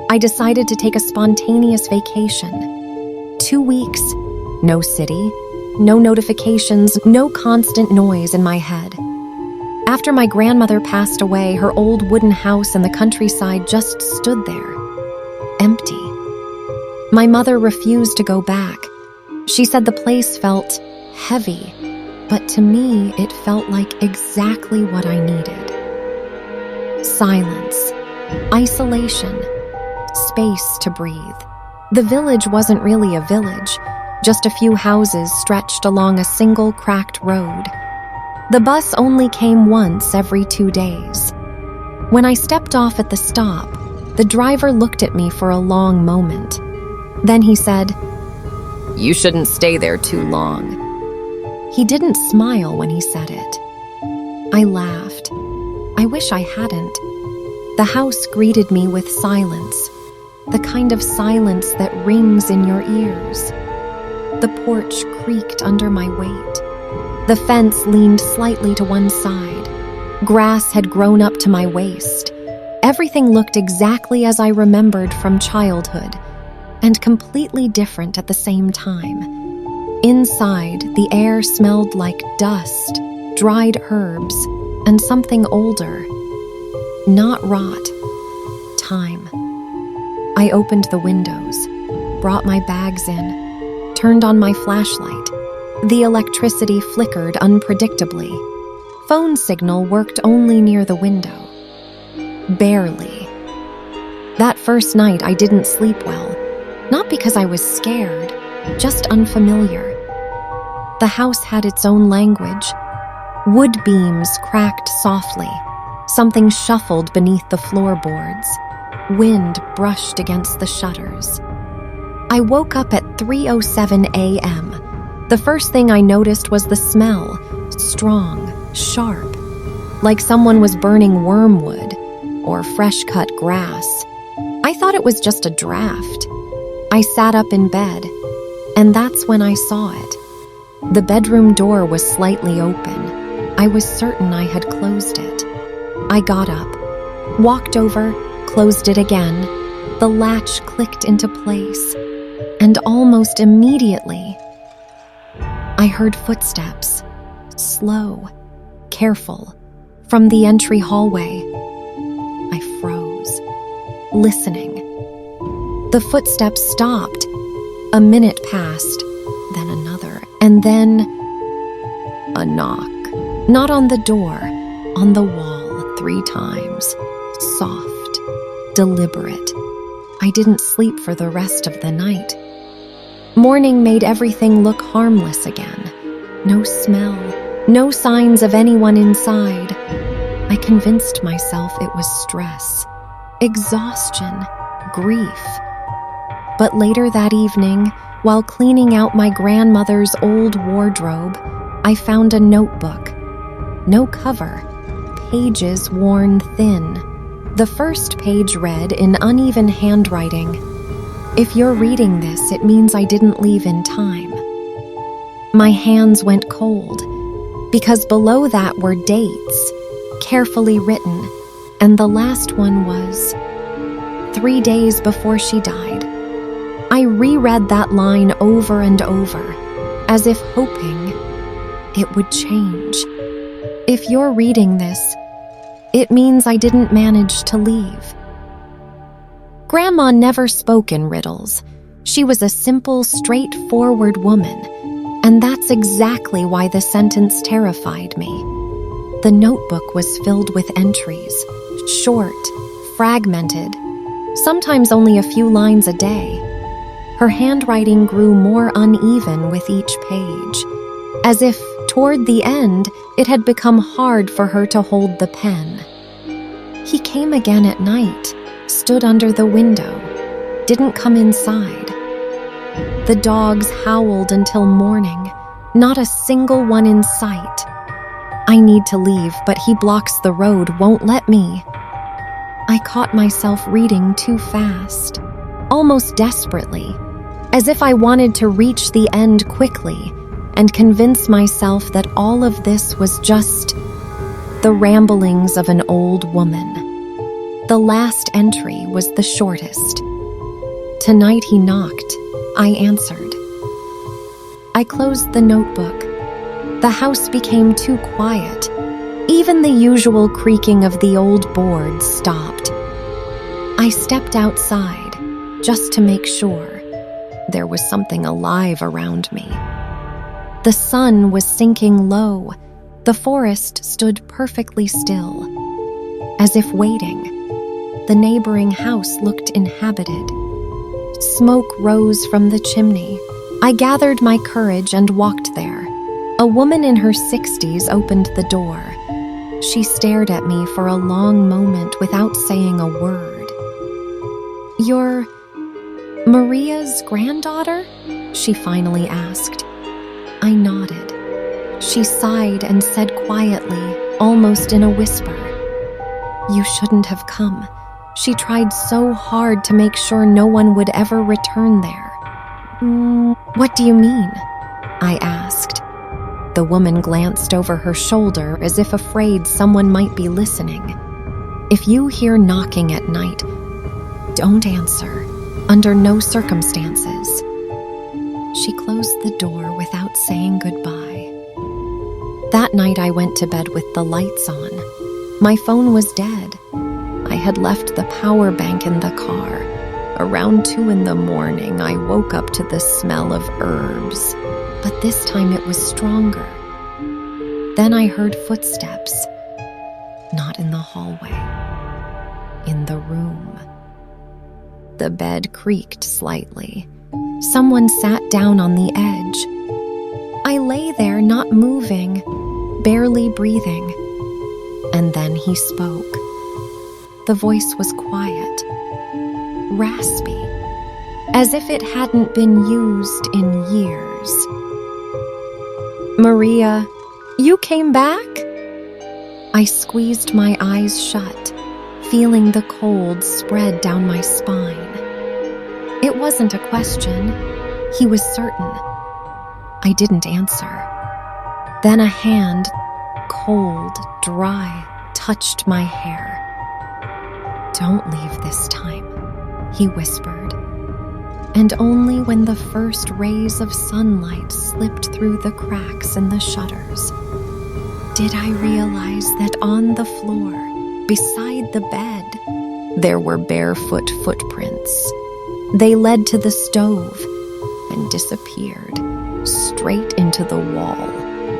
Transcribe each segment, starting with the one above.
I decided to take a spontaneous vacation. 2 weeks, no city, no notifications, no constant noise in my head. After my grandmother passed away, her old wooden house in the countryside just stood there, empty. My mother refused to go back. She said the place felt heavy, but to me it felt like exactly what I needed. Silence, isolation, space to breathe. The village wasn't really a village, just a few houses stretched along a single cracked road. The bus only came once every 2 days. When I stepped off at the stop, the driver looked at me for a long moment. Then he said, "You shouldn't stay there too long." He didn't smile when he said it. I laughed. I wish I hadn't. The house greeted me with silence, the kind of silence that rings in your ears. The porch creaked under my weight. The fence leaned slightly to one side. Grass had grown up to my waist. Everything looked exactly as I remembered from childhood, and completely different at the same time. Inside, the air smelled like dust, dried herbs, and something older. Not rot. Time. I opened the windows, brought my bags in, turned on my flashlight. The electricity flickered unpredictably. Phone signal worked only near the window. Barely. That first night I didn't sleep well, not because I was scared, just unfamiliar. The house had its own language. Wood beams cracked softly. Something shuffled beneath the floorboards. Wind brushed against the shutters. I woke up at 3:07 a.m. The first thing I noticed was the smell, strong, sharp, like someone was burning wormwood or fresh-cut grass. I thought it was just a draft. I sat up in bed, and that's when I saw it. The bedroom door was slightly open. I was certain I had closed it. I got up, walked over, closed it again. The latch clicked into place, and almost immediately, I heard footsteps, slow, careful, from the entry hallway. I froze, listening. The footsteps stopped. A minute passed, then another, and then a knock. Not on the door, on the wall 3 times. Soft, deliberate. I didn't sleep for the rest of the night. Morning made everything look harmless again. No smell, no signs of anyone inside. I convinced myself it was stress, exhaustion, grief. But later that evening, while cleaning out my grandmother's old wardrobe, I found a notebook. No cover, pages worn thin. The first page read in uneven handwriting, "If you're reading this, it means I didn't leave in time." My hands went cold, because below that were dates, carefully written, and the last one was 3 days before she died. I reread that line over and over, as if hoping it would change. If you're reading this, it means I didn't manage to leave. Grandma never spoke in riddles. She was a simple, straightforward woman, and that's exactly why the sentence terrified me. The notebook was filled with entries, short, fragmented, sometimes only a few lines a day. Her handwriting grew more uneven with each page, as if, toward the end, it had become hard for her to hold the pen. He came again at night, stood under the window, didn't come inside. The dogs howled until morning, not a single one in sight. I need to leave, but he blocks the road, won't let me. I caught myself reading too fast, almost desperately, as if I wanted to reach the end quickly and convince myself that all of this was just the ramblings of an old woman. The last entry was the shortest. Tonight he knocked. I answered. I closed the notebook. The house became too quiet. Even the usual creaking of the old boards stopped. I stepped outside just to make sure. There was something alive around me. The sun was sinking low. The forest stood perfectly still, as if waiting. The neighboring house looked inhabited. Smoke rose from the chimney. I gathered my courage and walked there. A woman in her 60s opened the door. She stared at me for a long moment without saying a word. "You're Maria's granddaughter?" she finally asked. I nodded. She sighed and said quietly, almost in a whisper, "You shouldn't have come. She tried so hard to make sure no one would ever return there." "What do you mean?" I asked. The woman glanced over her shoulder as if afraid someone might be listening. "If you hear knocking at night, don't answer, under no circumstances." She closed the door without saying goodbye. That night I went to bed with the lights on. My phone was dead. I had left the power bank in the car. Around 2 a.m, I woke up to the smell of herbs, but this time it was stronger. Then I heard footsteps, not in the hallway, in the room. The bed creaked slightly. Someone sat down on the edge. I lay there, not moving, barely breathing. And then he spoke. The voice was quiet, raspy, as if it hadn't been used in years. "Maria, you came back?" I squeezed my eyes shut, feeling the cold spread down my spine. It wasn't a question. He was certain. I didn't answer. Then a hand, cold, dry, touched my hair. "Don't leave this time," he whispered. And only when the first rays of sunlight slipped through the cracks in the shutters did I realize that on the floor, beside the bed, there were barefoot footprints. They led to the stove and disappeared straight into the wall.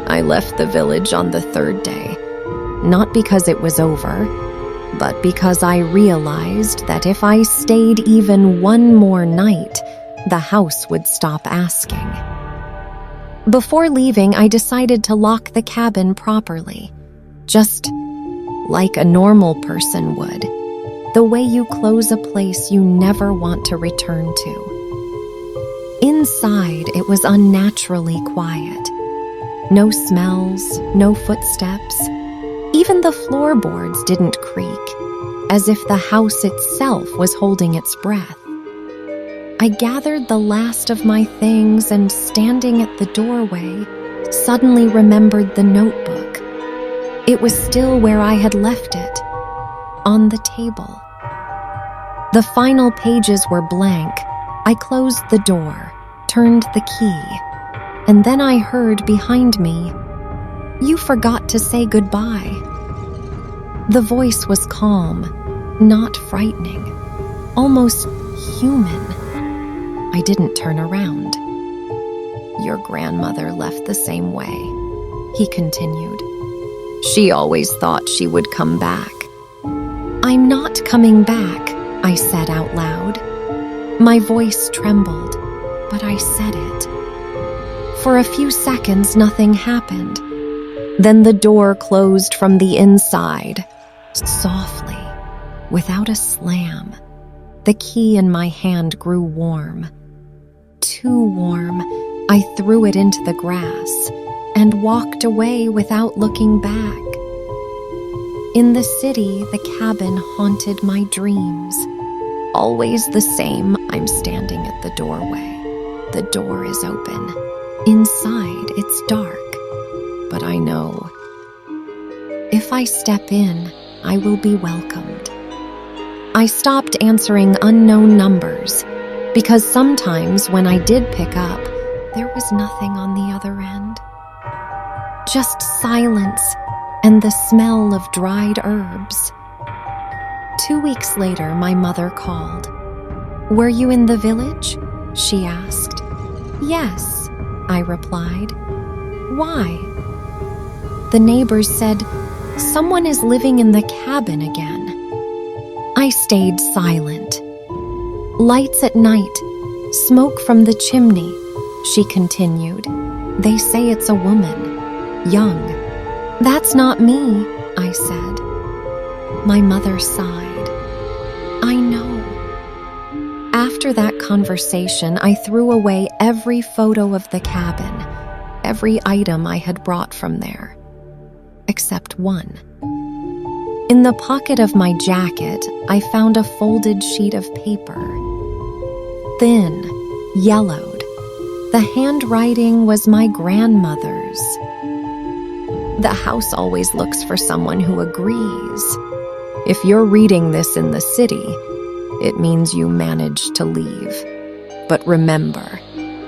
I left the village on the 3rd day, not because it was over, but because I realized that if I stayed even one more night, the house would stop asking. Before leaving, I decided to lock the cabin properly, just like a normal person would, the way you close a place you never want to return to. Inside, it was unnaturally quiet. No smells, no footsteps. Even the floorboards didn't creak, as if the house itself was holding its breath. I gathered the last of my things and, standing at the doorway, suddenly remembered the notebook. It was still where I had left it, on the table. The final pages were blank. I closed the door, turned the key, and then I heard behind me, "You forgot to say goodbye." The voice was calm, not frightening, almost human. I didn't turn around. "Your grandmother left the same way," he continued. "She always thought she would come back." "I'm not coming back," I said out loud. My voice trembled, but I said it. For a few seconds, nothing happened. Then the door closed from the inside, softly, without a slam. The key in my hand grew warm. Too warm, I threw it into the grass and walked away without looking back. In the city, the cabin haunted my dreams. Always the same. I'm standing at the doorway. The door is open. Inside, it's dark. But I know, if I step in, I will be welcomed. I stopped answering unknown numbers because sometimes when I did pick up, there was nothing on the other end. Just silence and the smell of dried herbs. 2 weeks later, my mother called. "Were you in the village?" she asked. "Yes," I replied. "Why?" The neighbors said, "Someone is living in the cabin again." I stayed silent. "Lights at night, smoke from the chimney," she continued. "They say it's a woman, young." "That's not me," I said. My mother sighed. "I know." After that conversation, I threw away every photo of the cabin, every item I had brought from there, except one. In the pocket of my jacket, I found a folded sheet of paper. Thin, yellowed. The handwriting was my grandmother's. "The house always looks for someone who agrees. If you're reading this in the city, it means you managed to leave. But remember,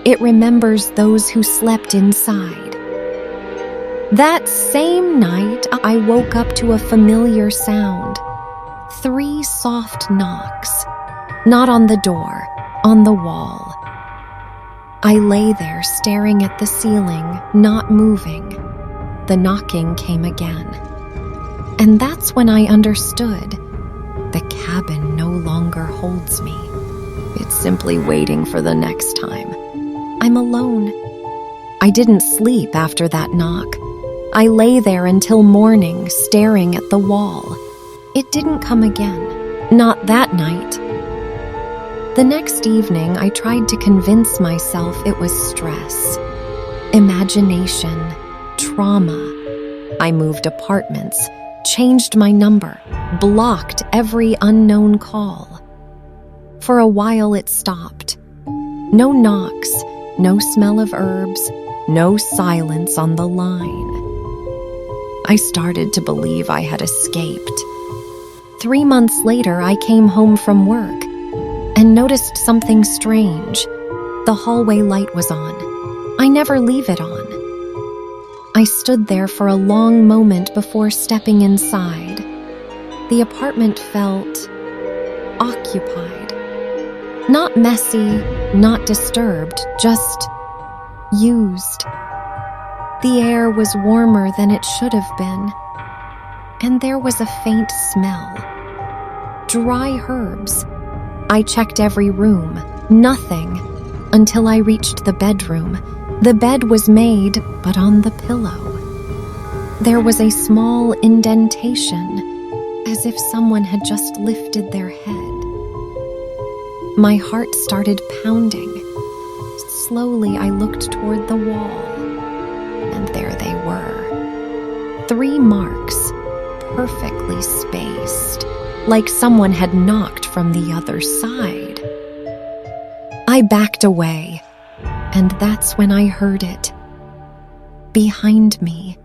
it remembers those who slept inside." That same night, I woke up to a familiar sound. 3 soft knocks. Not on the door, on the wall. I lay there staring at the ceiling, not moving. The knocking came again. And that's when I understood. The cabin no longer holds me. It's simply waiting for the next time. I'm alone. I didn't sleep after that knock. I lay there until morning, staring at the wall. It didn't come again. Not that night. The next evening, I tried to convince myself it was stress, imagination, trauma. I moved apartments, changed my number, blocked every unknown call. For a while, it stopped. No knocks, no smell of herbs, no silence on the line. I started to believe I had escaped. 3 months later, I came home from work and noticed something strange. The hallway light was on. I never leave it on. I stood there for a long moment before stepping inside. The apartment felt occupied. Not messy, not disturbed, just used. The air was warmer than it should have been, and there was a faint smell. Dry herbs. I checked every room, nothing, until I reached the bedroom. The bed was made, but on the pillow, there was a small indentation, as if someone had just lifted their head. My heart started pounding. Slowly, I looked toward the wall. And there they were. 3 marks, perfectly spaced, like someone had knocked from the other side. I backed away, and that's when I heard it. Behind me,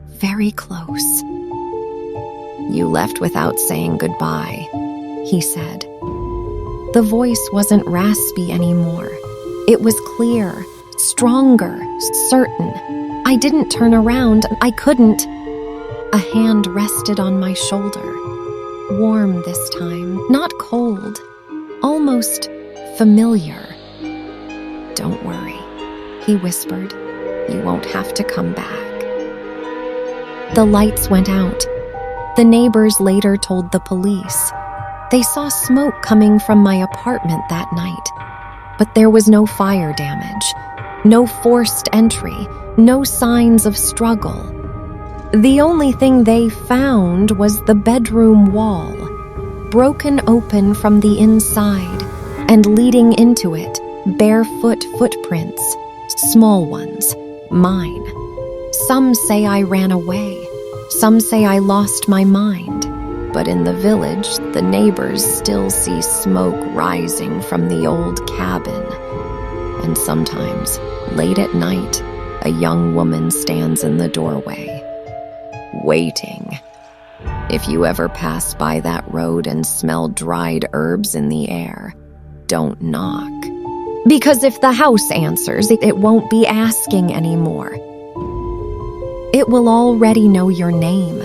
very close. "You left without saying goodbye," he said. The voice wasn't raspy anymore. It was clear, stronger, certain. I didn't turn around. I couldn't. A hand rested on my shoulder. Warm this time, not cold. Almost familiar. "Don't worry," he whispered. "You won't have to come back." The lights went out. The neighbors later told the police. They saw smoke coming from my apartment that night. But there was no fire damage, no forced entry, no signs of struggle. The only thing they found was the bedroom wall, broken open from the inside, and leading into it, barefoot footprints, small ones, mine. Some say I ran away, some say I lost my mind. But in the village, the neighbors still see smoke rising from the old cabin. And sometimes, late at night, a young woman stands in the doorway, waiting. If you ever pass by that road and smell dried herbs in the air, don't knock. Because if the house answers, it won't be asking anymore. It will already know your name.